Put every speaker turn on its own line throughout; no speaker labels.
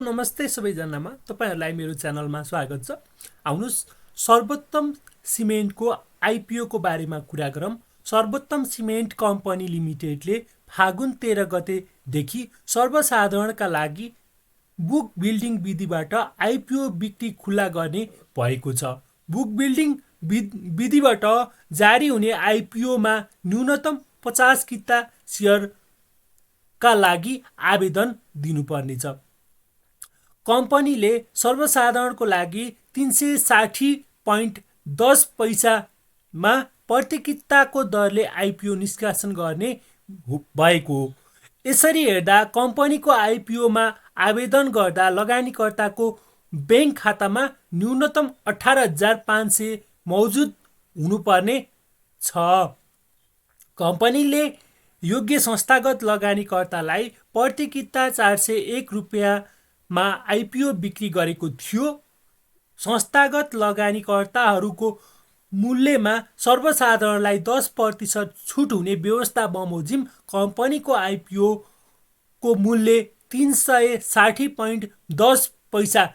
नमस्ते सबैजनामा तपाईहरुलाई मेरो च्यानलमा स्वागत छ। आउनुस् सर्वोत्तम सिमेन्टको आइपिओ को बारेमा कुरा गरौँ। सर्वोत्तम सिमेन्ट कम्पनी लिमिटेडले फागुन 13 गतेदेखि सर्वसाधारणका लागि बुक बिल्डिङ विधिबाट आइपिओ बिक्री खुला गर्ने भएको छ। बुक बिल्डिङ विधिबाट जारी हुने आइपिओमा न्यूनतम 50 किता शेयरका लागि आवेदन दिनुपर्नेछ। कम्पनीले सर्वसाधारणको लागि 360.10 पैसामा प्रति किताको दरले आइपिओ निष्कासन गर्ने भएको हो। यसरी हेर्दा कम्पनीको आइपिओमा आवेदन गर्दा लगानीकर्ताको बैंक खातामा न्यूनतम 18,500 मौजुद हुनुपर्ने छ। कम्पनीले योग्य संस्थागत लगानीकर्तालाई प्रति किता 401 रुपैयाँमा आइपिओ बिक्री गरेको थियो। संस्थागत लगानीकर्ताहरूको मूल्यमा सर्वसाधारणलाई 10% छुट हुने व्यवस्था बमोजिम कम्पनीको आइपिओ को मूल्य 360.10 पैसा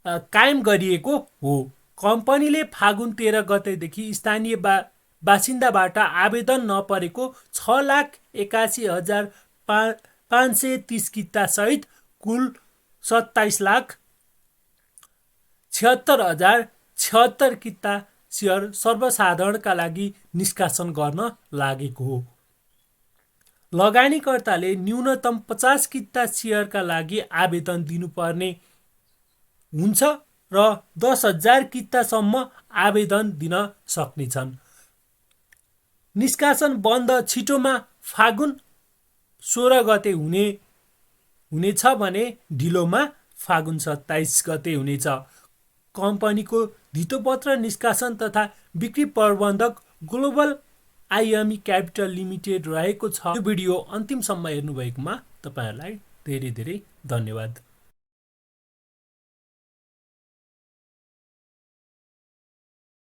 कायम गरिएको हो। कम्पनीले फागुन 13 गतेदेखि स्थानीय बासिन्दाबाट आवेदन नपरेको 6,81,530 किता सहित कुल 27,76,076 किता शेयर सर्वसाधारणका लागि निष्कासन गर्न लागेको हो। लगानीकर्ताले न्यूनतम 50 किता शेयरका लागि आवेदन दिनुपर्ने हुन्छ र 10,000 कितासम्म आवेदन दिन सक्नेछन्। निष्कासन बन्द छिटोमा फागुन 16 गते हुनेछ भने ढिलोमा फागुन 27 गते हुनेछ। कम्पनीको धितोपत्र निष्कासन तथा बिक्री प्रबन्धक ग्लोबल आइएमई क्यापिटल लिमिटेड रहेको छ। यो भिडियो अन्तिमसम्म हेर्नुभएकोमा तपाईहरुलाई धेरै धेरै धन्यवाद।